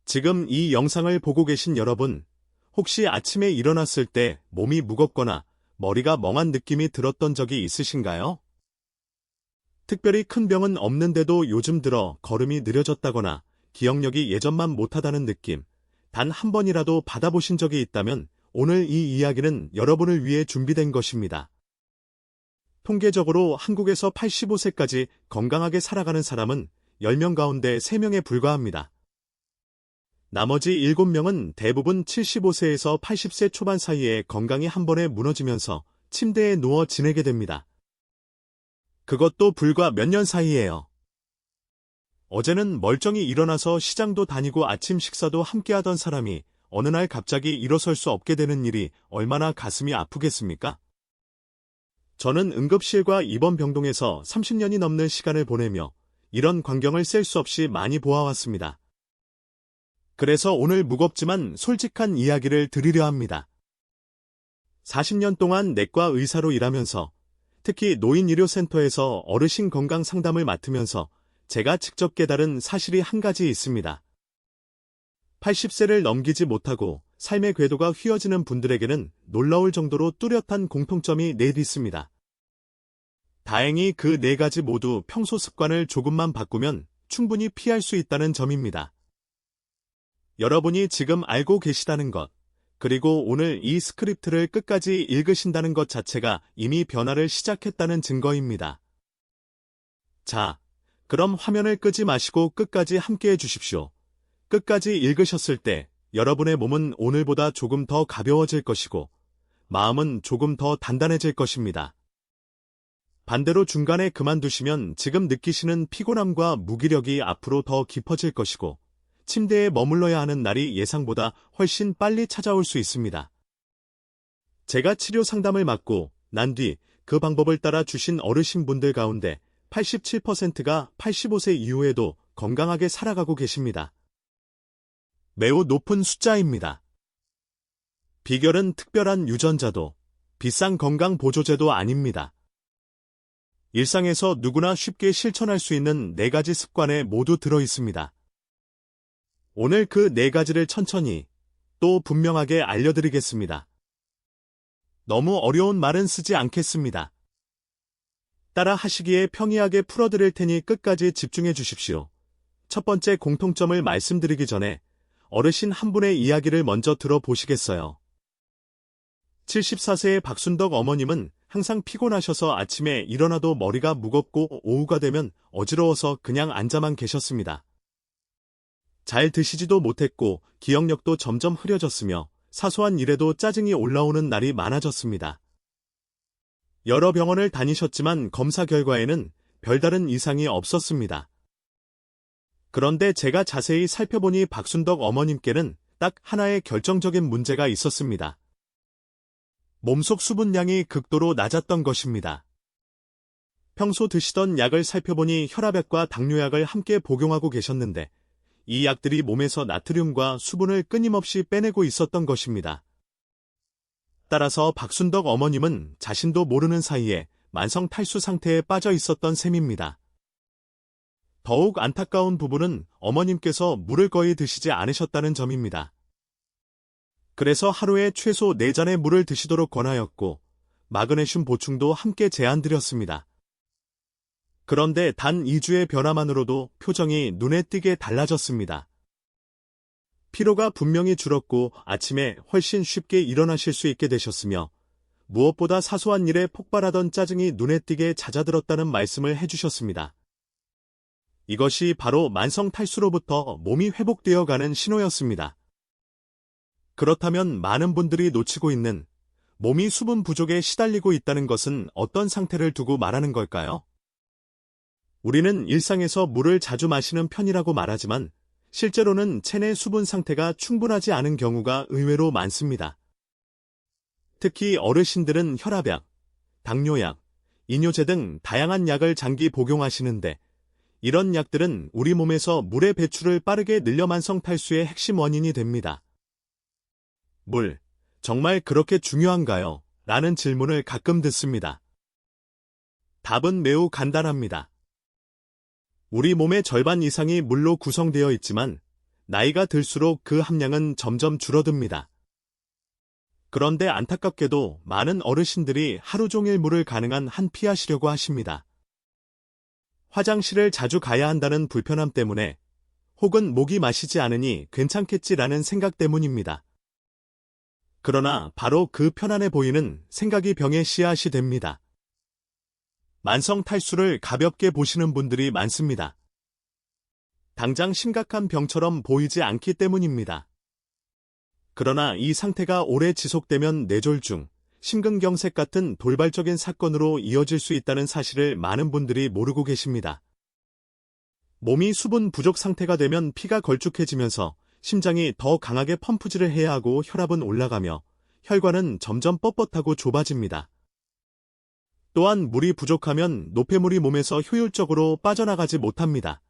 지금 이 영상을 보고 계신 여러분, 혹시 아침에 일어났을 때 몸이 무겁거나 머리가 멍한 느낌이 들었던 적이 있으신가요? 특별히 큰 병은 없는데도 요즘 들어 걸음이 느려졌다거나 기억력이 예전만 못하다는 느낌, 단 한 번이라도 받아보신 적이 있다면 오늘 이 이야기는 여러분을 위해 준비된 것입니다. 통계적으로 한국에서 85세까지 건강하게 살아가는 사람은 10명 가운데 3명에 불과합니다. 나머지 7명은 대부분 75세에서 80세 초반 사이에 건강이 한 번에 무너지면서 침대에 누워 지내게 됩니다. 그것도 불과 몇 년 사이예요. 어제는 멀쩡히 일어나서 시장도 다니고 아침 식사도 함께 하던 사람이 어느 날 갑자기 일어설 수 없게 되는 일이 얼마나 가슴이 아프겠습니까? 저는 응급실과 입원병동에서 30년이 넘는 시간을 보내며 이런 광경을 셀 수 없이 많이 보아왔습니다. 그래서 오늘 무겁지만 솔직한 이야기를 드리려 합니다. 40년 동안 내과 의사로 일하면서 특히 노인의료센터에서 어르신 건강 상담을 맡으면서 제가 직접 깨달은 사실이 한 가지 있습니다. 80세를 넘기지 못하고 삶의 궤도가 휘어지는 분들에게는 놀라울 정도로 뚜렷한 공통점이 넷 있습니다. 다행히 그 4가지 모두 평소 습관을 조금만 바꾸면 충분히 피할 수 있다는 점입니다. 여러분이 지금 알고 계시다는 것, 그리고 오늘 이 스크립트를 끝까지 읽으신다는 것 자체가 이미 변화를 시작했다는 증거입니다. 자, 그럼 화면을 끄지 마시고 끝까지 함께해 주십시오. 끝까지 읽으셨을 때 여러분의 몸은 오늘보다 조금 더 가벼워질 것이고 마음은 조금 더 단단해질 것입니다. 반대로 중간에 그만두시면 지금 느끼시는 피곤함과 무기력이 앞으로 더 깊어질 것이고 침대에 머물러야 하는 날이 예상보다 훨씬 빨리 찾아올 수 있습니다. 제가 치료 상담을 맡고 난 뒤 그 방법을 따라 주신 어르신분들 가운데 87%가 85세 이후에도 건강하게 살아가고 계십니다. 매우 높은 숫자입니다. 비결은 특별한 유전자도 비싼 건강 보조제도 아닙니다. 일상에서 누구나 쉽게 실천할 수 있는 4가지 습관에 모두 들어 있습니다. 오늘 그 4가지를 천천히 또 분명하게 알려드리겠습니다. 너무 어려운 말은 쓰지 않겠습니다. 따라 하시기에 평이하게 풀어드릴 테니 끝까지 집중해 주십시오. 첫 번째 공통점을 말씀드리기 전에 어르신 한 분의 이야기를 먼저 들어보시겠어요? 74세의 박순덕 어머님은 항상 피곤하셔서 아침에 일어나도 머리가 무겁고 오후가 되면 어지러워서 그냥 앉아만 계셨습니다. 잘 드시지도 못했고 기억력도 점점 흐려졌으며 사소한 일에도 짜증이 올라오는 날이 많아졌습니다. 여러 병원을 다니셨지만 검사 결과에는 별다른 이상이 없었습니다. 그런데 제가 자세히 살펴보니 박순덕 어머님께는 딱 하나의 결정적인 문제가 있었습니다. 몸속 수분량이 극도로 낮았던 것입니다. 평소 드시던 약을 살펴보니 혈압약과 당뇨약을 함께 복용하고 계셨는데 이 약들이 몸에서 나트륨과 수분을 끊임없이 빼내고 있었던 것입니다. 따라서 박순덕 어머님은 자신도 모르는 사이에 만성 탈수 상태에 빠져 있었던 셈입니다. 더욱 안타까운 부분은 어머님께서 물을 거의 드시지 않으셨다는 점입니다. 그래서 하루에 최소 4잔의 물을 드시도록 권하였고 마그네슘 보충도 함께 제안드렸습니다. 그런데 단 2주의 변화만으로도 표정이 눈에 띄게 달라졌습니다. 피로가 분명히 줄었고 아침에 훨씬 쉽게 일어나실 수 있게 되셨으며 무엇보다 사소한 일에 폭발하던 짜증이 눈에 띄게 잦아들었다는 말씀을 해주셨습니다. 이것이 바로 만성 탈수로부터 몸이 회복되어 가는 신호였습니다. 그렇다면 많은 분들이 놓치고 있는 몸이 수분 부족에 시달리고 있다는 것은 어떤 상태를 두고 말하는 걸까요? 우리는 일상에서 물을 자주 마시는 편이라고 말하지만 실제로는 체내 수분 상태가 충분하지 않은 경우가 의외로 많습니다. 특히 어르신들은 혈압약, 당뇨약, 이뇨제 등 다양한 약을 장기 복용하시는데 이런 약들은 우리 몸에서 물의 배출을 빠르게 늘려 만성 탈수의 핵심 원인이 됩니다. 물, 정말 그렇게 중요한가요? 라는 질문을 가끔 듣습니다. 답은 매우 간단합니다. 우리 몸의 절반 이상이 물로 구성되어 있지만 나이가 들수록 그 함량은 점점 줄어듭니다. 그런데 안타깝게도 많은 어르신들이 하루 종일 물을 가능한 한 피하시려고 하십니다. 화장실을 자주 가야 한다는 불편함 때문에 혹은 목이 마시지 않으니 괜찮겠지라는 생각 때문입니다. 그러나 바로 그 편안해 보이는 생각이 병의 씨앗이 됩니다. 만성 탈수를 가볍게 보시는 분들이 많습니다. 당장 심각한 병처럼 보이지 않기 때문입니다. 그러나 이 상태가 오래 지속되면 뇌졸중, 심근경색 같은 돌발적인 사건으로 이어질 수 있다는 사실을 많은 분들이 모르고 계십니다. 몸이 수분 부족 상태가 되면 피가 걸쭉해지면서 심장이 더 강하게 펌프질을 해야 하고 혈압은 올라가며 혈관은 점점 뻣뻣하고 좁아집니다. 또한 물이 부족하면 노폐물이 몸에서 효율적으로 빠져나가지 못합니다.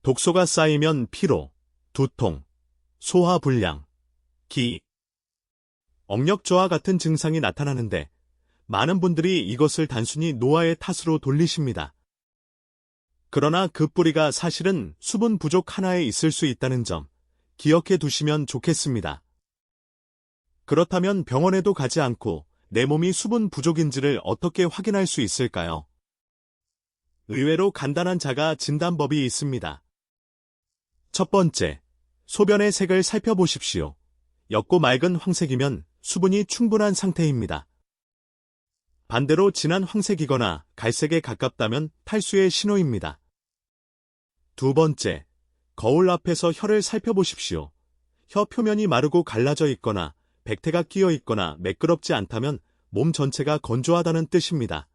독소가 쌓이면 피로, 두통, 소화불량, 기, 억력저하 같은 증상이 나타나는데 많은 분들이 이것을 단순히 노화의 탓으로 돌리십니다. 그러나 그 뿌리가 사실은 수분 부족 하나에 있을 수 있다는 점 기억해 두시면 좋겠습니다. 그렇다면 병원에도 가지 않고 내 몸이 수분 부족인지를 어떻게 확인할 수 있을까요? 의외로 간단한 자가 진단법이 있습니다. 첫 번째, 소변의 색을 살펴보십시오. 옅고 맑은 황색이면 수분이 충분한 상태입니다. 반대로 진한 황색이거나 갈색에 가깝다면 탈수의 신호입니다. 두 번째, 거울 앞에서 혀를 살펴보십시오. 혀 표면이 마르고 갈라져 있거나 백태가 끼어 있거나 매끄럽지 않다면 몸 전체가 건조하다는 뜻입니다.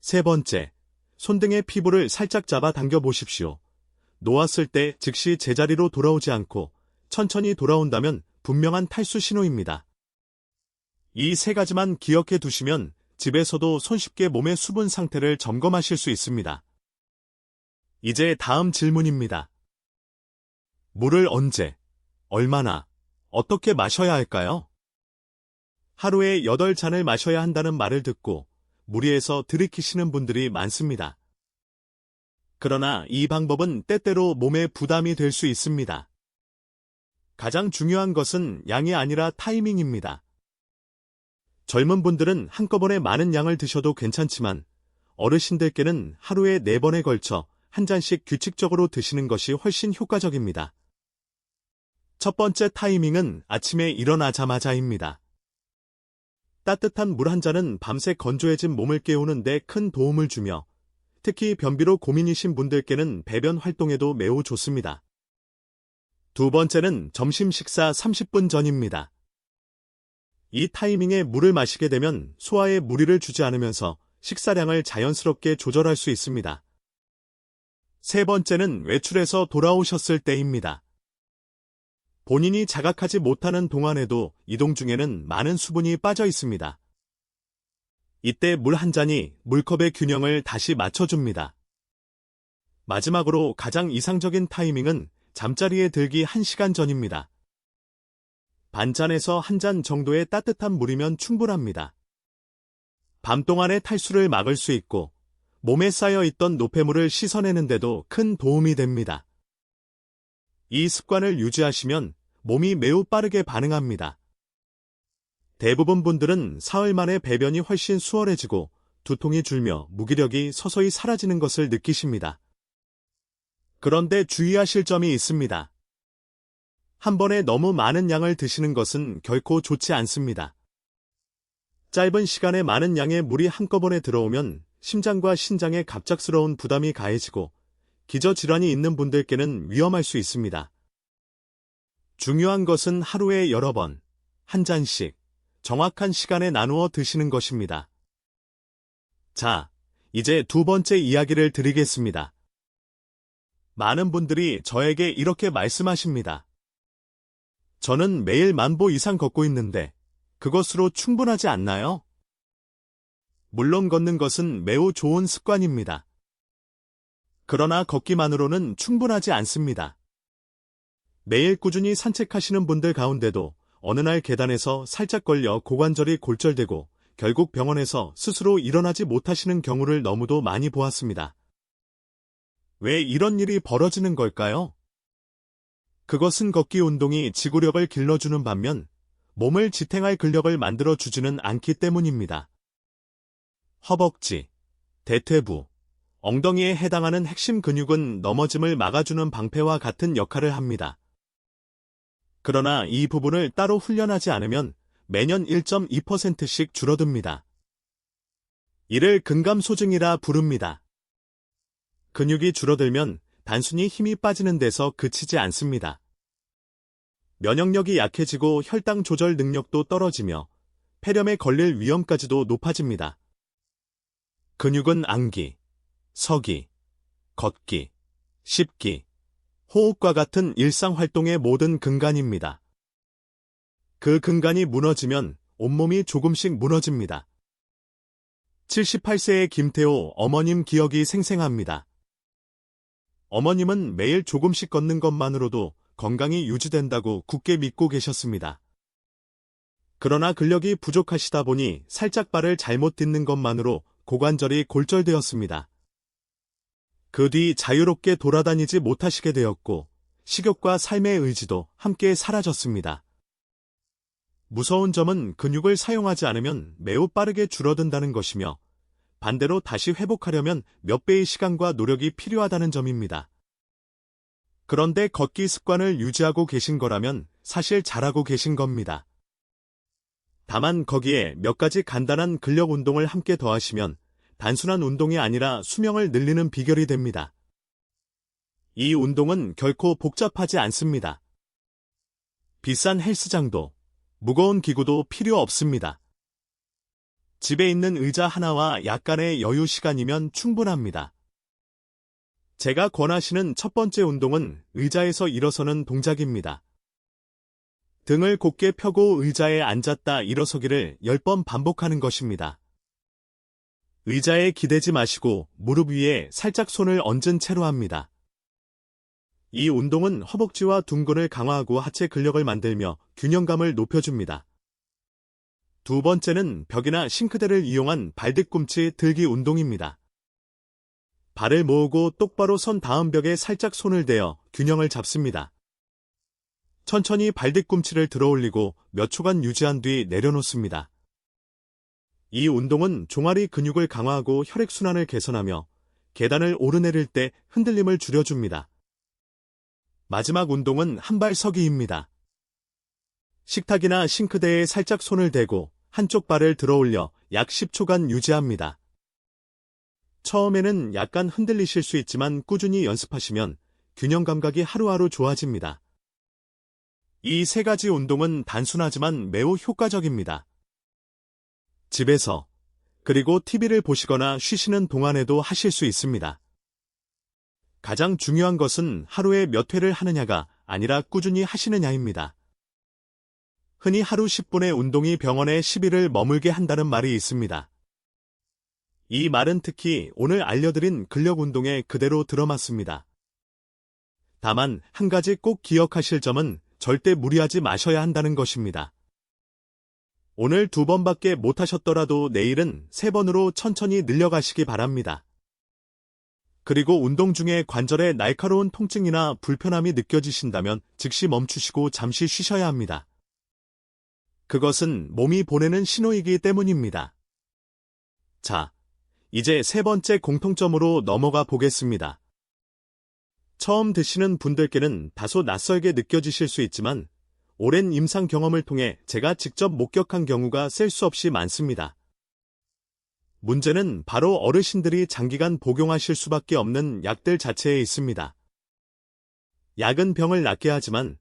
세 번째, 손등의 피부를 살짝 잡아 당겨 보십시오. 놓았을 때 즉시 제자리로 돌아오지 않고 천천히 돌아온다면 분명한 탈수 신호입니다. 이 세 가지만 기억해 두시면 집에서도 손쉽게 몸의 수분 상태를 점검하실 수 있습니다. 이제 다음 질문입니다. 물을 언제, 얼마나, 어떻게 마셔야 할까요? 하루에 8잔을 마셔야 한다는 말을 듣고 무리해서 들이키시는 분들이 많습니다. 그러나 이 방법은 때때로 몸에 부담이 될 수 있습니다. 가장 중요한 것은 양이 아니라 타이밍입니다. 젊은 분들은 한꺼번에 많은 양을 드셔도 괜찮지만 어르신들께는 하루에 4번에 걸쳐 한 잔씩 규칙적으로 드시는 것이 훨씬 효과적입니다. 첫 번째 타이밍은 아침에 일어나자마자입니다. 따뜻한 물 한 잔은 밤새 건조해진 몸을 깨우는 데 큰 도움을 주며 특히 변비로 고민이신 분들께는 배변 활동에도 매우 좋습니다. 두 번째는 점심 식사 30분 전입니다. 이 타이밍에 물을 마시게 되면 소화에 무리를 주지 않으면서 식사량을 자연스럽게 조절할 수 있습니다. 세 번째는 외출해서 돌아오셨을 때입니다. 본인이 자각하지 못하는 동안에도 이동 중에는 많은 수분이 빠져 있습니다. 이때 물 한 잔이 물컵의 균형을 다시 맞춰줍니다. 마지막으로 가장 이상적인 타이밍은 잠자리에 들기 1시간 전입니다. 반잔에서 한 잔 정도의 따뜻한 물이면 충분합니다. 밤 동안의 탈수를 막을 수 있고 몸에 쌓여있던 노폐물을 씻어내는데도 큰 도움이 됩니다. 이 습관을 유지하시면 몸이 매우 빠르게 반응합니다. 대부분 분들은 사흘 만에 배변이 훨씬 수월해지고 두통이 줄며 무기력이 서서히 사라지는 것을 느끼십니다. 그런데 주의하실 점이 있습니다. 한 번에 너무 많은 양을 드시는 것은 결코 좋지 않습니다. 짧은 시간에 많은 양의 물이 한꺼번에 들어오면 심장과 신장에 갑작스러운 부담이 가해지고 기저질환이 있는 분들께는 위험할 수 있습니다. 중요한 것은 하루에 여러 번, 한 잔씩, 정확한 시간에 나누어 드시는 것입니다. 자, 이제 두 번째 이야기를 드리겠습니다. 많은 분들이 저에게 이렇게 말씀하십니다. 저는 매일 10,000보 이상 걷고 있는데 그것으로 충분하지 않나요? 물론 걷는 것은 매우 좋은 습관입니다. 그러나 걷기만으로는 충분하지 않습니다. 매일 꾸준히 산책하시는 분들 가운데도 어느 날 계단에서 살짝 걸려 고관절이 골절되고 결국 병원에서 스스로 일어나지 못하시는 경우를 너무도 많이 보았습니다. 왜 이런 일이 벌어지는 걸까요? 그것은 걷기 운동이 지구력을 길러주는 반면 몸을 지탱할 근력을 만들어주지는 않기 때문입니다. 허벅지, 대퇴부, 엉덩이에 해당하는 핵심 근육은 넘어짐을 막아주는 방패와 같은 역할을 합니다. 그러나 이 부분을 따로 훈련하지 않으면 매년 1.2%씩 줄어듭니다. 이를 근감소증이라 부릅니다. 근육이 줄어들면 단순히 힘이 빠지는 데서 그치지 않습니다. 면역력이 약해지고 혈당 조절 능력도 떨어지며 폐렴에 걸릴 위험까지도 높아집니다. 근육은 안기, 서기, 걷기, 씹기, 호흡과 같은 일상활동의 모든 근간입니다. 그 근간이 무너지면 온몸이 조금씩 무너집니다. 78세의 김태호 어머님 기억이 생생합니다. 어머님은 매일 조금씩 걷는 것만으로도 건강이 유지된다고 굳게 믿고 계셨습니다. 그러나 근력이 부족하시다 보니 살짝 발을 잘못 딛는 것만으로 고관절이 골절되었습니다. 그 뒤 자유롭게 돌아다니지 못하시게 되었고 식욕과 삶의 의지도 함께 사라졌습니다. 무서운 점은 근육을 사용하지 않으면 매우 빠르게 줄어든다는 것이며 반대로 다시 회복하려면 몇 배의 시간과 노력이 필요하다는 점입니다. 그런데 걷기 습관을 유지하고 계신 거라면 사실 잘하고 계신 겁니다. 다만 거기에 몇 가지 간단한 근력 운동을 함께 더하시면 단순한 운동이 아니라 수명을 늘리는 비결이 됩니다. 이 운동은 결코 복잡하지 않습니다. 비싼 헬스장도, 무거운 기구도 필요 없습니다. 집에 있는 의자 하나와 약간의 여유 시간이면 충분합니다. 제가 권하시는 첫 번째 운동은 의자에서 일어서는 동작입니다. 등을 곧게 펴고 의자에 앉았다 일어서기를 10번 반복하는 것입니다. 의자에 기대지 마시고 무릎 위에 살짝 손을 얹은 채로 합니다. 이 운동은 허벅지와 둔근을 강화하고 하체 근력을 만들며 균형감을 높여줍니다. 두 번째는 벽이나 싱크대를 이용한 발뒤꿈치 들기 운동입니다. 발을 모으고 똑바로 선 다음 벽에 살짝 손을 대어 균형을 잡습니다. 천천히 발뒤꿈치를 들어올리고 몇 초간 유지한 뒤 내려놓습니다. 이 운동은 종아리 근육을 강화하고 혈액순환을 개선하며 계단을 오르내릴 때 흔들림을 줄여줍니다. 마지막 운동은 한발 서기입니다. 식탁이나 싱크대에 살짝 손을 대고 한쪽 발을 들어올려 약 10초간 유지합니다. 처음에는 약간 흔들리실 수 있지만 꾸준히 연습하시면 균형 감각이 하루하루 좋아집니다. 이 세 가지 운동은 단순하지만 매우 효과적입니다. 집에서, 그리고 TV를 보시거나 쉬시는 동안에도 하실 수 있습니다. 가장 중요한 것은 하루에 몇 회를 하느냐가 아니라 꾸준히 하시느냐입니다. 흔히 하루 10분의 운동이 병원에 10일을 머물게 한다는 말이 있습니다. 이 말은 특히 오늘 알려드린 근력 운동에 그대로 들어맞습니다. 다만 한 가지 꼭 기억하실 점은 절대 무리하지 마셔야 한다는 것입니다. 오늘 2번밖에 못하셨더라도 내일은 3번으로 천천히 늘려가시기 바랍니다. 그리고 운동 중에 관절에 날카로운 통증이나 불편함이 느껴지신다면 즉시 멈추시고 잠시 쉬셔야 합니다. 그것은 몸이 보내는 신호이기 때문입니다. 자, 이제 세 번째 공통점으로 넘어가 보겠습니다. 처음 드시는 분들께는 다소 낯설게 느껴지실 수 있지만 오랜 임상 경험을 통해 제가 직접 목격한 경우가 셀 수 없이 많습니다. 문제는 바로 어르신들이 장기간 복용하실 수밖에 없는 약들 자체에 있습니다. 약은 병을 낫게 하지만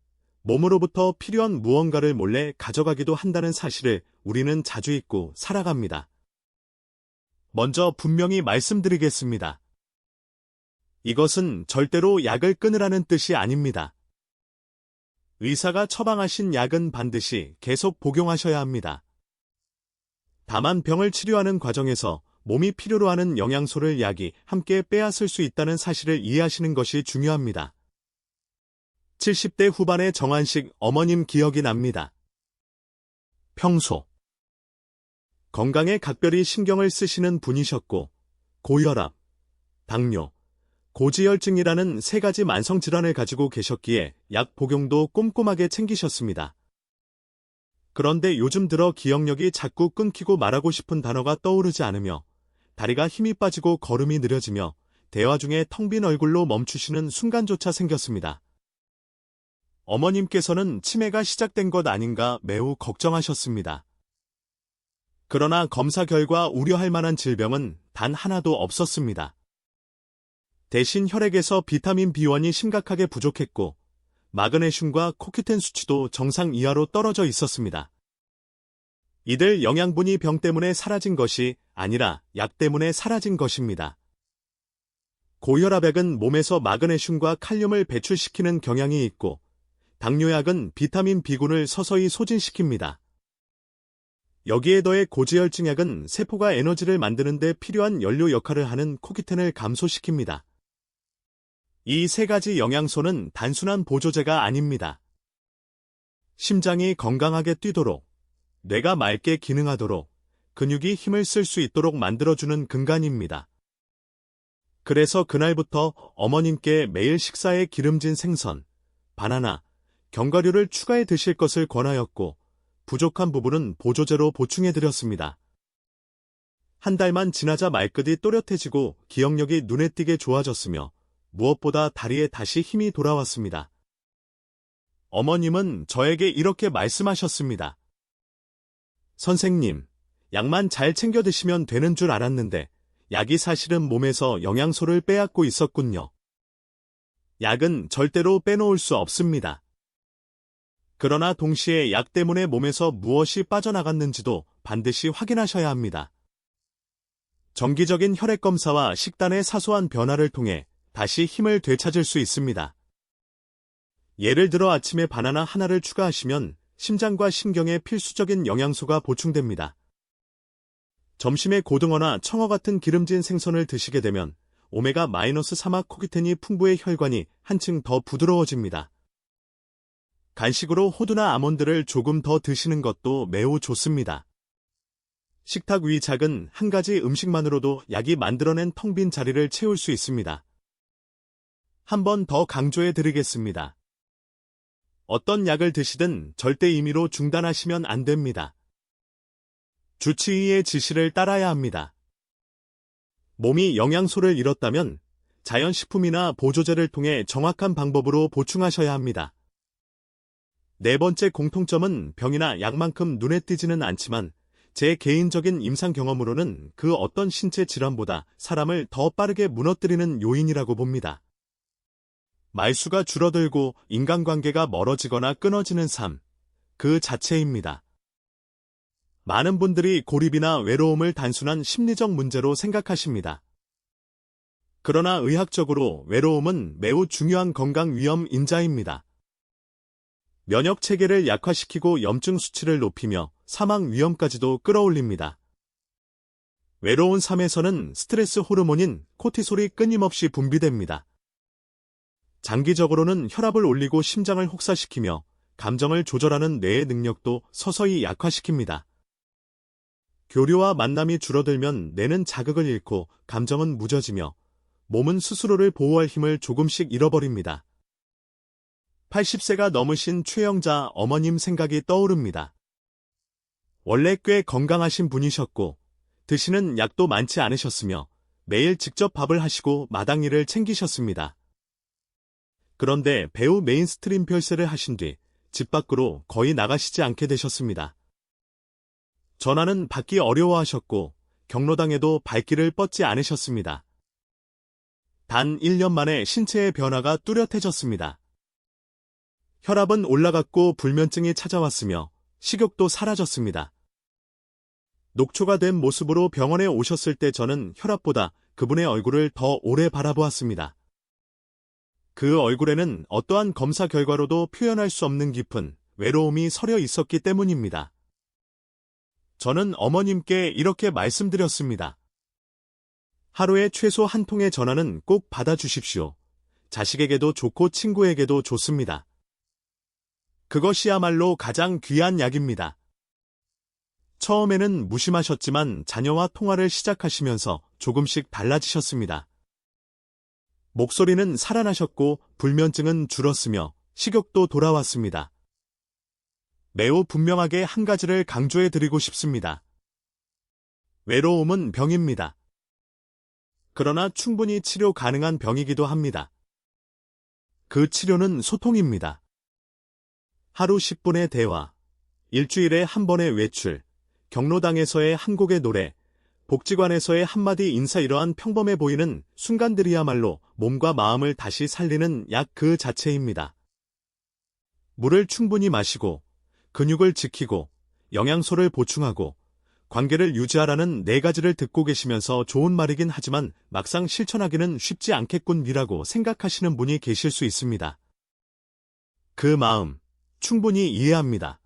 몸으로부터 필요한 무언가를 몰래 가져가기도 한다는 사실을 우리는 자주 잊고 살아갑니다. 먼저 분명히 말씀드리겠습니다. 이것은 절대로 약을 끊으라는 뜻이 아닙니다. 의사가 처방하신 약은 반드시 계속 복용하셔야 합니다. 다만 병을 치료하는 과정에서 몸이 필요로 하는 영양소를 약이 함께 빼앗을 수 있다는 사실을 이해하시는 것이 중요합니다. 70대 후반의 정한식 어머님 기억이 납니다. 평소 건강에 각별히 신경을 쓰시는 분이셨고 고혈압, 당뇨, 고지혈증이라는 3가지 만성질환을 가지고 계셨기에 약 복용도 꼼꼼하게 챙기셨습니다. 그런데 요즘 들어 기억력이 자꾸 끊기고 말하고 싶은 단어가 떠오르지 않으며 다리가 힘이 빠지고 걸음이 느려지며 대화 중에 텅 빈 얼굴로 멈추시는 순간조차 생겼습니다. 어머님께서는 치매가 시작된 것 아닌가 매우 걱정하셨습니다. 그러나 검사 결과 우려할 만한 질병은 단 하나도 없었습니다. 대신 혈액에서 비타민 B1이 심각하게 부족했고 마그네슘과 코큐텐 수치도 정상 이하로 떨어져 있었습니다. 이들 영양분이 병 때문에 사라진 것이 아니라 약 때문에 사라진 것입니다. 고혈압약은 몸에서 마그네슘과 칼륨을 배출시키는 경향이 있고 당뇨약은 비타민 B군을 서서히 소진시킵니다. 여기에 더해 고지혈증약은 세포가 에너지를 만드는 데 필요한 연료 역할을 하는 코큐텐을 감소시킵니다. 이 3가지 영양소는 단순한 보조제가 아닙니다. 심장이 건강하게 뛰도록, 뇌가 맑게 기능하도록, 근육이 힘을 쓸 수 있도록 만들어주는 근간입니다. 그래서 그날부터 어머님께 매일 식사에 기름진 생선, 바나나, 견과류를 추가해 드실 것을 권하였고 부족한 부분은 보조제로 보충해드렸습니다. 한 달만 지나자 말끝이 또렷해지고 기억력이 눈에 띄게 좋아졌으며 무엇보다 다리에 다시 힘이 돌아왔습니다. 어머님은 저에게 이렇게 말씀하셨습니다. 선생님, 약만 잘 챙겨 드시면 되는 줄 알았는데 약이 사실은 몸에서 영양소를 빼앗고 있었군요. 약은 절대로 빼놓을 수 없습니다. 그러나 동시에 약 때문에 몸에서 무엇이 빠져나갔는지도 반드시 확인하셔야 합니다. 정기적인 혈액검사와 식단의 사소한 변화를 통해 다시 힘을 되찾을 수 있습니다. 예를 들어 아침에 바나나 하나를 추가하시면 심장과 신경에 필수적인 영양소가 보충됩니다. 점심에 고등어나 청어 같은 기름진 생선을 드시게 되면 오메가-3화 코큐텐이 풍부해 혈관이 한층 더 부드러워집니다. 간식으로 호두나 아몬드를 조금 더 드시는 것도 매우 좋습니다. 식탁 위 작은 한 가지 음식만으로도 약이 만들어낸 텅 빈 자리를 채울 수 있습니다. 한 번 더 강조해 드리겠습니다. 어떤 약을 드시든 절대 임의로 중단하시면 안 됩니다. 주치의의 지시를 따라야 합니다. 몸이 영양소를 잃었다면 자연식품이나 보조제를 통해 정확한 방법으로 보충하셔야 합니다. 4번째 공통점은 병이나 약만큼 눈에 띄지는 않지만 제 개인적인 임상 경험으로는 그 어떤 신체 질환보다 사람을 더 빠르게 무너뜨리는 요인이라고 봅니다. 말수가 줄어들고 인간관계가 멀어지거나 끊어지는 삶, 그 자체입니다. 많은 분들이 고립이나 외로움을 단순한 심리적 문제로 생각하십니다. 그러나 의학적으로 외로움은 매우 중요한 건강 위험 인자입니다. 면역 체계를 약화시키고 염증 수치를 높이며 사망 위험까지도 끌어올립니다. 외로운 삶에서는 스트레스 호르몬인 코티솔이 끊임없이 분비됩니다. 장기적으로는 혈압을 올리고 심장을 혹사시키며 감정을 조절하는 뇌의 능력도 서서히 약화시킵니다. 교류와 만남이 줄어들면 뇌는 자극을 잃고 감정은 무뎌지며 몸은 스스로를 보호할 힘을 조금씩 잃어버립니다. 80세가 넘으신 최영자 어머님 생각이 떠오릅니다. 원래 꽤 건강하신 분이셨고 드시는 약도 많지 않으셨으며 매일 직접 밥을 하시고 마당일을 챙기셨습니다. 그런데 배우 메인스트림 별세를 하신 뒤 집 밖으로 거의 나가시지 않게 되셨습니다. 전화는 받기 어려워하셨고 경로당에도 발길을 뻗지 않으셨습니다. 단 1년 만에 신체의 변화가 뚜렷해졌습니다. 혈압은 올라갔고 불면증이 찾아왔으며 식욕도 사라졌습니다. 녹초가 된 모습으로 병원에 오셨을 때 저는 혈압보다 그분의 얼굴을 더 오래 바라보았습니다. 그 얼굴에는 어떠한 검사 결과로도 표현할 수 없는 깊은 외로움이 서려 있었기 때문입니다. 저는 어머님께 이렇게 말씀드렸습니다. 하루에 최소 한 통의 전화는 꼭 받아주십시오. 자식에게도 좋고 친구에게도 좋습니다. 그것이야말로 가장 귀한 약입니다. 처음에는 무심하셨지만 자녀와 통화를 시작하시면서 조금씩 달라지셨습니다. 목소리는 살아나셨고 불면증은 줄었으며 식욕도 돌아왔습니다. 매우 분명하게 한 가지를 강조해 드리고 싶습니다. 외로움은 병입니다. 그러나 충분히 치료 가능한 병이기도 합니다. 그 치료는 소통입니다. 하루 10분의 대화, 일주일에 한 번의 외출, 경로당에서의 한 곡의 노래, 복지관에서의 한마디 인사 이러한 평범해 보이는 순간들이야말로 몸과 마음을 다시 살리는 약 그 자체입니다. 물을 충분히 마시고, 근육을 지키고, 영양소를 보충하고, 관계를 유지하라는 4가지를 듣고 계시면서 좋은 말이긴 하지만 막상 실천하기는 쉽지 않겠군이라고 생각하시는 분이 계실 수 있습니다. 그 마음, 충분히 이해합니다.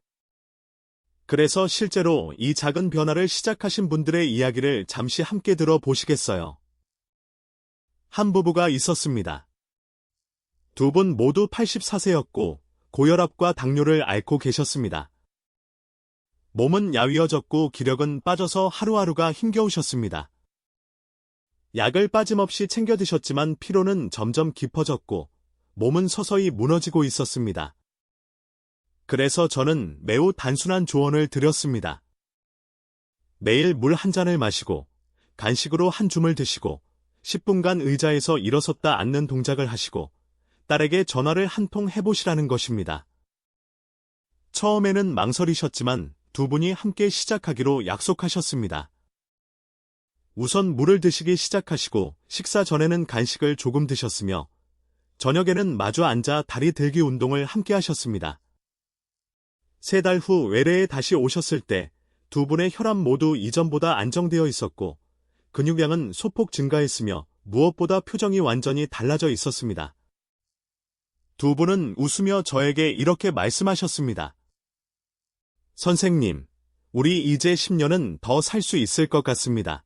그래서 실제로 이 작은 변화를 시작하신 분들의 이야기를 잠시 함께 들어보시겠어요? 한 부부가 있었습니다. 두 분 모두 84세였고 고혈압과 당뇨를 앓고 계셨습니다. 몸은 야위어졌고 기력은 빠져서 하루하루가 힘겨우셨습니다. 약을 빠짐없이 챙겨 드셨지만 피로는 점점 깊어졌고 몸은 서서히 무너지고 있었습니다. 그래서 저는 매우 단순한 조언을 드렸습니다. 매일 물 한 잔을 마시고 간식으로 한 줌을 드시고 10분간 의자에서 일어섰다 앉는 동작을 하시고 딸에게 전화를 한 통 해보시라는 것입니다. 처음에는 망설이셨지만 두 분이 함께 시작하기로 약속하셨습니다. 우선 물을 드시기 시작하시고 식사 전에는 간식을 조금 드셨으며 저녁에는 마주 앉아 다리 들기 운동을 함께 하셨습니다. 3달 후 외래에 다시 오셨을 때 두 분의 혈압 모두 이전보다 안정되어 있었고 근육량은 소폭 증가했으며 무엇보다 표정이 완전히 달라져 있었습니다. 두 분은 웃으며 저에게 이렇게 말씀하셨습니다. 선생님, 우리 이제 10년은 더 살 수 있을 것 같습니다.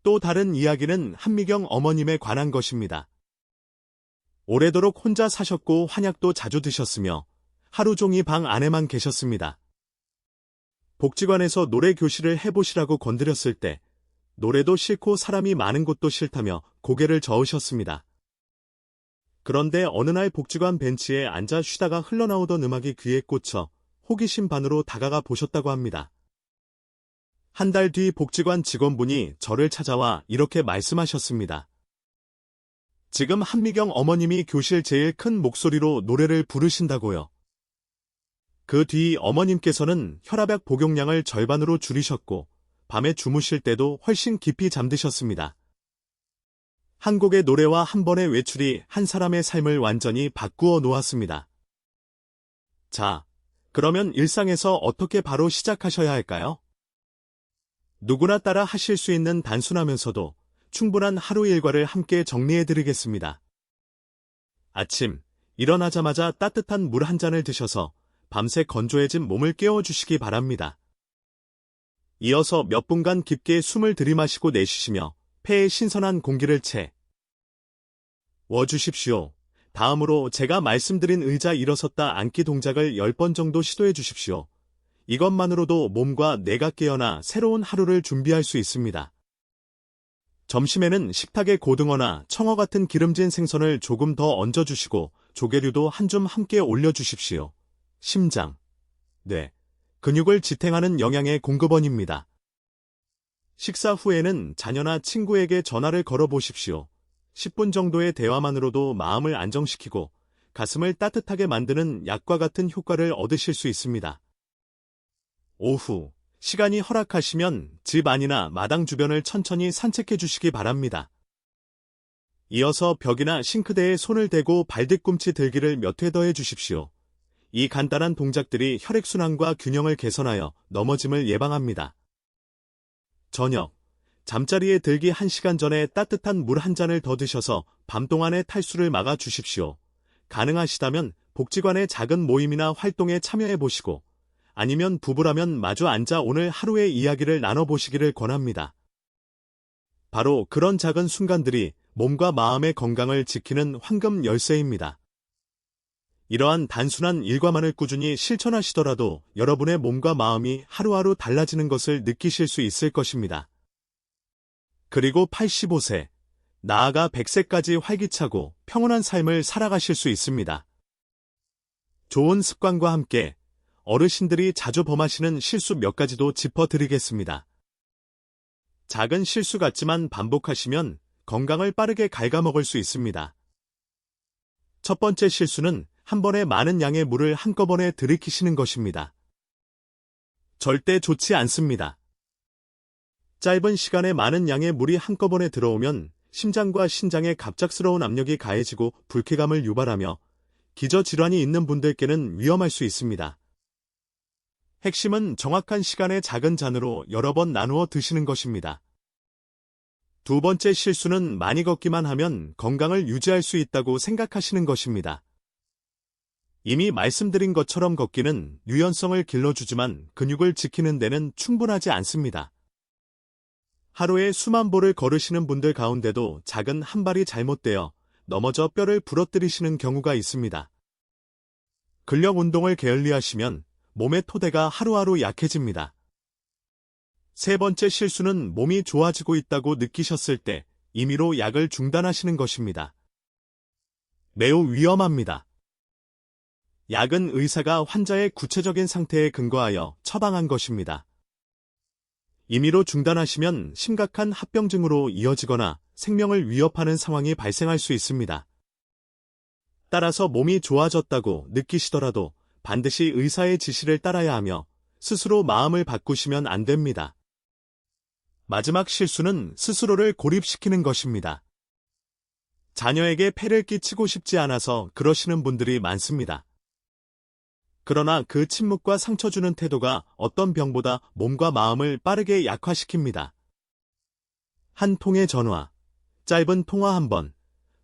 또 다른 이야기는 한미경 어머님에 관한 것입니다. 오래도록 혼자 사셨고 한약도 자주 드셨으며 하루 종일 방 안에만 계셨습니다. 복지관에서 노래 교실을 해보시라고 건드렸을 때 노래도 싫고 사람이 많은 곳도 싫다며 고개를 저으셨습니다. 그런데 어느 날 복지관 벤치에 앉아 쉬다가 흘러나오던 음악이 귀에 꽂혀 호기심 반으로 다가가 보셨다고 합니다. 한 달 뒤 복지관 직원분이 저를 찾아와 이렇게 말씀하셨습니다. 지금 한미경 어머님이 교실 제일 큰 목소리로 노래를 부르신다고요. 그 뒤 어머님께서는 혈압약 복용량을 절반으로 줄이셨고 밤에 주무실 때도 훨씬 깊이 잠드셨습니다. 한 곡의 노래와 한 번의 외출이 한 사람의 삶을 완전히 바꾸어 놓았습니다. 자, 그러면 일상에서 어떻게 바로 시작하셔야 할까요? 누구나 따라 하실 수 있는 단순하면서도 충분한 하루 일과를 함께 정리해드리겠습니다. 아침, 일어나자마자 따뜻한 물 한 잔을 드셔서 밤새 건조해진 몸을 깨워주시기 바랍니다. 이어서 몇 분간 깊게 숨을 들이마시고 내쉬시며 폐에 신선한 공기를 채워주십시오. 다음으로 제가 말씀드린 의자 일어섰다 앉기 동작을 10번 정도 시도해 주십시오. 이것만으로도 몸과 뇌가 깨어나 새로운 하루를 준비할 수 있습니다. 점심에는 식탁에 고등어나 청어 같은 기름진 생선을 조금 더 얹어주시고 조개류도 한 줌 함께 올려주십시오. 심장, 뇌, 근육을 지탱하는 영양의 공급원입니다. 식사 후에는 자녀나 친구에게 전화를 걸어보십시오. 10분 정도의 대화만으로도 마음을 안정시키고 가슴을 따뜻하게 만드는 약과 같은 효과를 얻으실 수 있습니다. 오후, 시간이 허락하시면 집 안이나 마당 주변을 천천히 산책해 주시기 바랍니다. 이어서 벽이나 싱크대에 손을 대고 발뒤꿈치 들기를 몇 회 더 해주십시오. 이 간단한 동작들이 혈액순환과 균형을 개선하여 넘어짐을 예방합니다. 저녁, 잠자리에 들기 1시간 전에 따뜻한 물 한 잔을 더 드셔서 밤 동안의 탈수를 막아 주십시오. 가능하시다면 복지관의 작은 모임이나 활동에 참여해 보시고 아니면 부부라면 마주 앉아 오늘 하루의 이야기를 나눠보시기를 권합니다. 바로 그런 작은 순간들이 몸과 마음의 건강을 지키는 황금 열쇠입니다. 이러한 단순한 일과만을 꾸준히 실천하시더라도 여러분의 몸과 마음이 하루하루 달라지는 것을 느끼실 수 있을 것입니다. 그리고 85세, 나아가 100세까지 활기차고 평온한 삶을 살아가실 수 있습니다. 좋은 습관과 함께 어르신들이 자주 범하시는 실수 몇 가지도 짚어드리겠습니다. 작은 실수 같지만 반복하시면 건강을 빠르게 갉아먹을 수 있습니다. 첫 번째 실수는 한 번에 많은 양의 물을 한꺼번에 들이키시는 것입니다. 절대 좋지 않습니다. 짧은 시간에 많은 양의 물이 한꺼번에 들어오면 심장과 신장에 갑작스러운 압력이 가해지고 불쾌감을 유발하며 기저질환이 있는 분들께는 위험할 수 있습니다. 핵심은 정확한 시간에 작은 잔으로 여러 번 나누어 드시는 것입니다. 두 번째 실수는 많이 걷기만 하면 건강을 유지할 수 있다고 생각하시는 것입니다. 이미 말씀드린 것처럼 걷기는 유연성을 길러주지만 근육을 지키는 데는 충분하지 않습니다. 하루에 수만 보를 걸으시는 분들 가운데도 작은 한 발이 잘못되어 넘어져 뼈를 부러뜨리시는 경우가 있습니다. 근력 운동을 게을리하시면 몸의 토대가 하루하루 약해집니다. 세 번째 실수는 몸이 좋아지고 있다고 느끼셨을 때 임의로 약을 중단하시는 것입니다. 매우 위험합니다. 약은 의사가 환자의 구체적인 상태에 근거하여 처방한 것입니다. 임의로 중단하시면 심각한 합병증으로 이어지거나 생명을 위협하는 상황이 발생할 수 있습니다. 따라서 몸이 좋아졌다고 느끼시더라도 반드시 의사의 지시를 따라야 하며 스스로 마음을 바꾸시면 안 됩니다. 마지막 실수는 스스로를 고립시키는 것입니다. 자녀에게 폐를 끼치고 싶지 않아서 그러시는 분들이 많습니다. 그러나 그 침묵과 상처 주는 태도가 어떤 병보다 몸과 마음을 빠르게 약화시킵니다. 한 통의 전화, 짧은 통화 한 번,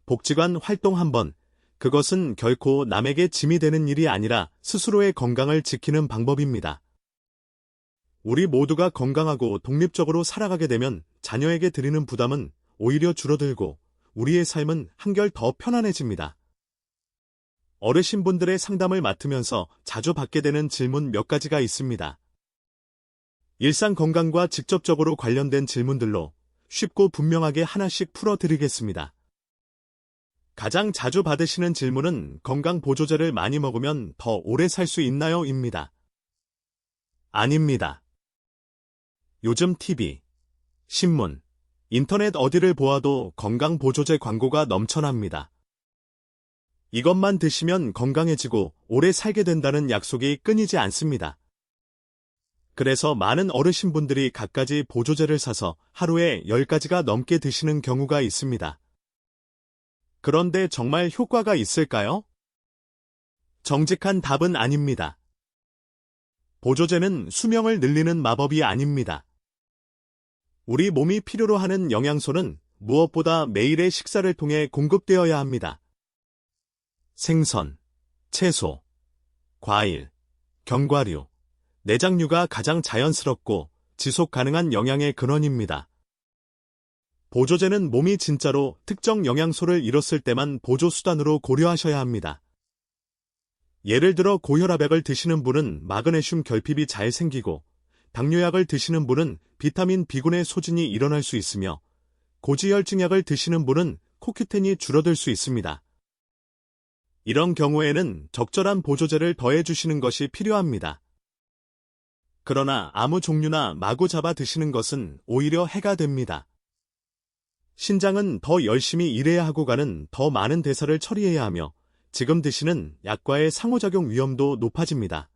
복지관 활동 한 번, 그것은 결코 남에게 짐이 되는 일이 아니라 스스로의 건강을 지키는 방법입니다. 우리 모두가 건강하고 독립적으로 살아가게 되면 자녀에게 드리는 부담은 오히려 줄어들고 우리의 삶은 한결 더 편안해집니다. 어르신분들의 상담을 맡으면서 자주 받게 되는 질문 몇 가지가 있습니다. 일상 건강과 직접적으로 관련된 질문들로 쉽고 분명하게 하나씩 풀어드리겠습니다. 가장 자주 받으시는 질문은 건강보조제를 많이 먹으면 더 오래 살 수 있나요? 입니다. 아닙니다. 요즘 TV, 신문, 인터넷 어디를 보아도 건강보조제 광고가 넘쳐납니다. 이것만 드시면 건강해지고 오래 살게 된다는 약속이 끊이지 않습니다. 그래서 많은 어르신분들이 갖가지 보조제를 사서 하루에 10가지가 넘게 드시는 경우가 있습니다. 그런데 정말 효과가 있을까요? 정직한 답은 아닙니다. 보조제는 수명을 늘리는 마법이 아닙니다. 우리 몸이 필요로 하는 영양소는 무엇보다 매일의 식사를 통해 공급되어야 합니다. 생선, 채소, 과일, 견과류, 내장류가 가장 자연스럽고 지속 가능한 영양의 근원입니다. 보조제는 몸이 진짜로 특정 영양소를 잃었을 때만 보조수단으로 고려하셔야 합니다. 예를 들어 고혈압약을 드시는 분은 마그네슘 결핍이 잘 생기고 당뇨약을 드시는 분은 비타민 B군의 소진이 일어날 수 있으며 고지혈증약을 드시는 분은 코큐텐이 줄어들 수 있습니다. 이런 경우에는 적절한 보조제를 더해주시는 것이 필요합니다. 그러나 아무 종류나 마구 잡아 드시는 것은 오히려 해가 됩니다. 신장은 더 열심히 일해야 하고 가는 더 많은 대사를 처리해야 하며 지금 드시는 약과의 상호작용 위험도 높아집니다.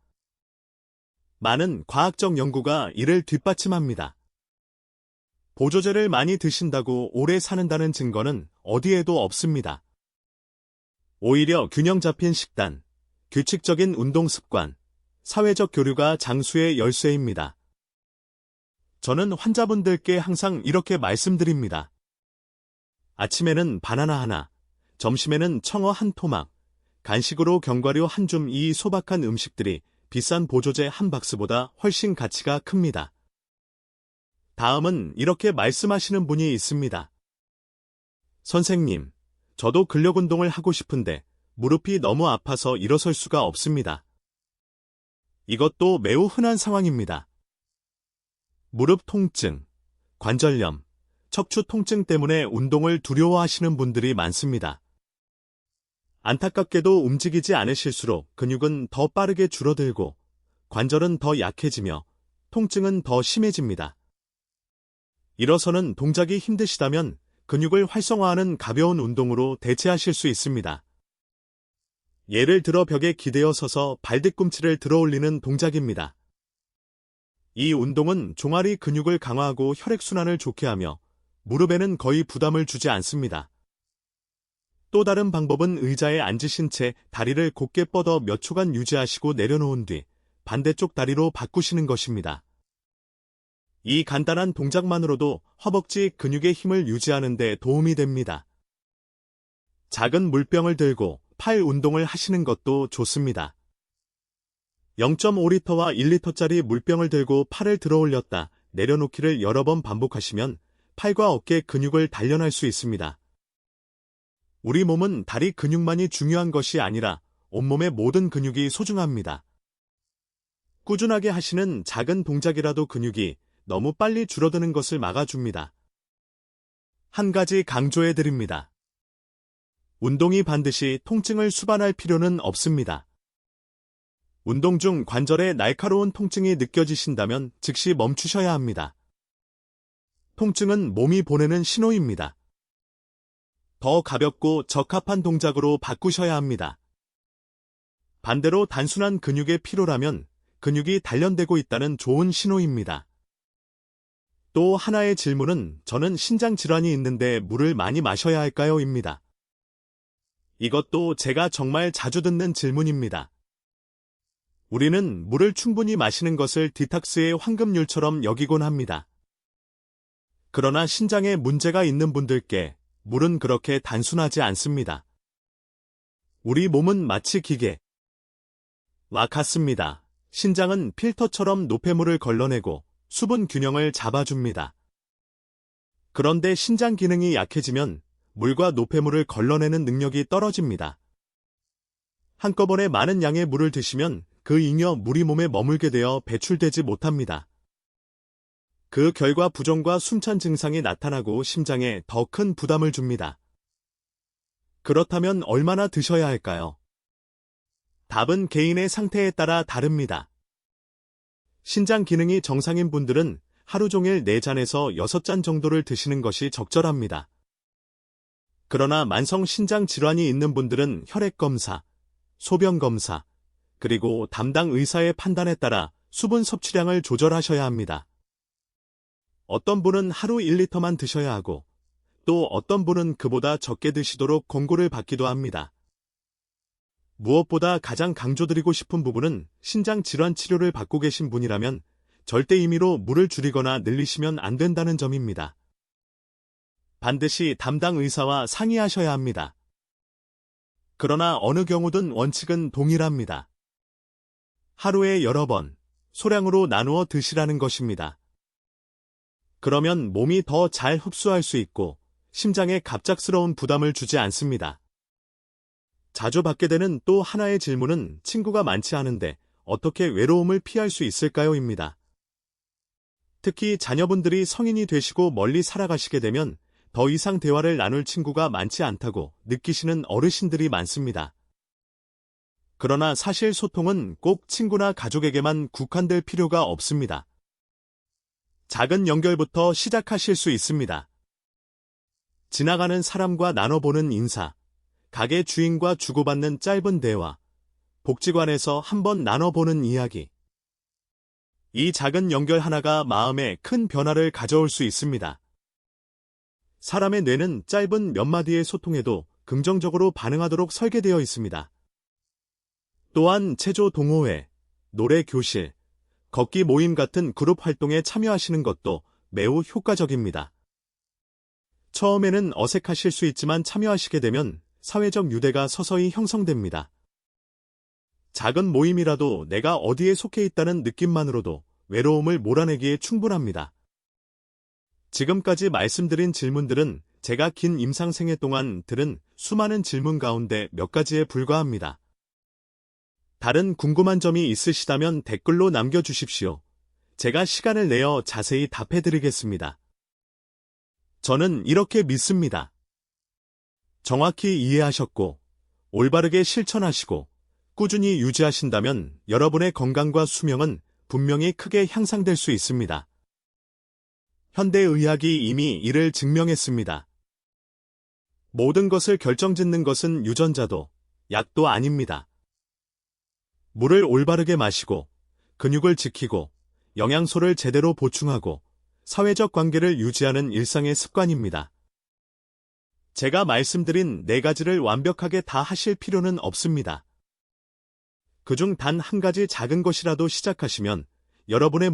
많은 과학적 연구가 이를 뒷받침합니다. 보조제를 많이 드신다고 오래 사는다는 증거는 어디에도 없습니다. 오히려 균형 잡힌 식단, 규칙적인 운동 습관, 사회적 교류가 장수의 열쇠입니다. 저는 환자분들께 항상 이렇게 말씀드립니다. 아침에는 바나나 하나, 점심에는 청어 한 토막, 간식으로 견과류 한 줌 이 소박한 음식들이 비싼 보조제 한 박스보다 훨씬 가치가 큽니다. 다음은 이렇게 말씀하시는 분이 있습니다. 선생님, 저도 근력 운동을 하고 싶은데 무릎이 너무 아파서 일어설 수가 없습니다. 이것도 매우 흔한 상황입니다. 무릎 통증, 관절염, 척추 통증 때문에 운동을 두려워하시는 분들이 많습니다. 안타깝게도 움직이지 않으실수록 근육은 더 빠르게 줄어들고 관절은 더 약해지며 통증은 더 심해집니다. 일어서는 동작이 힘드시다면 근육을 활성화하는 가벼운 운동으로 대체하실 수 있습니다. 예를 들어 벽에 기대어 서서 발뒤꿈치를 들어 올리는 동작입니다. 이 운동은 종아리 근육을 강화하고 혈액순환을 좋게 하며 무릎에는 거의 부담을 주지 않습니다. 또 다른 방법은 의자에 앉으신 채 다리를 곧게 뻗어 몇 초간 유지하시고 내려놓은 뒤 반대쪽 다리로 바꾸시는 것입니다. 이 간단한 동작만으로도 허벅지 근육의 힘을 유지하는 데 도움이 됩니다. 작은 물병을 들고 팔 운동을 하시는 것도 좋습니다. 0.5리터와 1리터짜리 물병을 들고 팔을 들어 올렸다 내려놓기를 여러 번 반복하시면 팔과 어깨 근육을 단련할 수 있습니다. 우리 몸은 다리 근육만이 중요한 것이 아니라 온몸의 모든 근육이 소중합니다. 꾸준하게 하시는 작은 동작이라도 근육이 너무 빨리 줄어드는 것을 막아줍니다. 한 가지 강조해 드립니다. 운동이 반드시 통증을 수반할 필요는 없습니다. 운동 중 관절에 날카로운 통증이 느껴지신다면 즉시 멈추셔야 합니다. 통증은 몸이 보내는 신호입니다. 더 가볍고 적합한 동작으로 바꾸셔야 합니다. 반대로 단순한 근육의 피로라면 근육이 단련되고 있다는 좋은 신호입니다. 또 하나의 질문은 저는 신장 질환이 있는데 물을 많이 마셔야 할까요? 입니다. 이것도 제가 정말 자주 듣는 질문입니다. 우리는 물을 충분히 마시는 것을 디탁스의 황금률처럼 여기곤 합니다. 그러나 신장에 문제가 있는 분들께 물은 그렇게 단순하지 않습니다. 우리 몸은 마치 기계와 같습니다. 신장은 필터처럼 노폐물을 걸러내고 수분 균형을 잡아줍니다. 그런데 신장 기능이 약해지면 물과 노폐물을 걸러내는 능력이 떨어집니다. 한꺼번에 많은 양의 물을 드시면 그 잉여 물이 몸에 머물게 되어 배출되지 못합니다. 그 결과 부종과 숨찬 증상이 나타나고 심장에 더 큰 부담을 줍니다. 그렇다면 얼마나 드셔야 할까요? 답은 개인의 상태에 따라 다릅니다. 신장 기능이 정상인 분들은 하루 종일 4잔에서 6잔 정도를 드시는 것이 적절합니다. 그러나 만성 신장 질환이 있는 분들은 혈액 검사, 소변 검사, 그리고 담당 의사의 판단에 따라 수분 섭취량을 조절하셔야 합니다. 어떤 분은 하루 1리터만 드셔야 하고 또 어떤 분은 그보다 적게 드시도록 권고를 받기도 합니다. 무엇보다 가장 강조드리고 싶은 부분은 신장 질환 치료를 받고 계신 분이라면 절대 임의로 물을 줄이거나 늘리시면 안 된다는 점입니다. 반드시 담당 의사와 상의하셔야 합니다. 그러나 어느 경우든 원칙은 동일합니다. 하루에 여러 번 소량으로 나누어 드시라는 것입니다. 그러면 몸이 더 잘 흡수할 수 있고 심장에 갑작스러운 부담을 주지 않습니다. 자주 받게 되는 또 하나의 질문은 친구가 많지 않은데 어떻게 외로움을 피할 수 있을까요? 입니다. 특히 자녀분들이 성인이 되시고 멀리 살아가시게 되면 더 이상 대화를 나눌 친구가 많지 않다고 느끼시는 어르신들이 많습니다. 그러나 사실 소통은 꼭 친구나 가족에게만 국한될 필요가 없습니다. 작은 연결부터 시작하실 수 있습니다. 지나가는 사람과 나눠보는 인사, 가게 주인과 주고받는 짧은 대화, 복지관에서 한번 나눠보는 이야기. 이 작은 연결 하나가 마음에 큰 변화를 가져올 수 있습니다. 사람의 뇌는 짧은 몇 마디의 소통에도 긍정적으로 반응하도록 설계되어 있습니다. 또한 체조 동호회, 노래 교실, 걷기 모임 같은 그룹 활동에 참여하시는 것도 매우 효과적입니다. 처음에는 어색하실 수 있지만 참여하시게 되면 사회적 유대가 서서히 형성됩니다. 작은 모임이라도 내가 어디에 속해 있다는 느낌만으로도 외로움을 몰아내기에 충분합니다. 지금까지 말씀드린 질문들은 제가 긴 임상생애 동안 들은 수많은 질문 가운데 몇 가지에 불과합니다. 다른 궁금한 점이 있으시다면 댓글로 남겨주십시오. 제가 시간을 내어 자세히 답해드리겠습니다. 저는 이렇게 믿습니다. 정확히 이해하셨고, 올바르게 실천하시고, 꾸준히 유지하신다면 여러분의 건강과 수명은 분명히 크게 향상될 수 있습니다. 현대의학이 이미 이를 증명했습니다. 모든 것을 결정짓는 것은 유전자도, 약도 아닙니다. 물을 올바르게 마시고, 근육을 지키고, 영양소를 제대로 보충하고, 사회적 관계를 유지하는 일상의 습관입니다. 제가 말씀드린 4가지를 완벽하게 다 하실 필요는 없습니다. 그중 단 한 가지 작은 것이라도 시작하시면 여러분의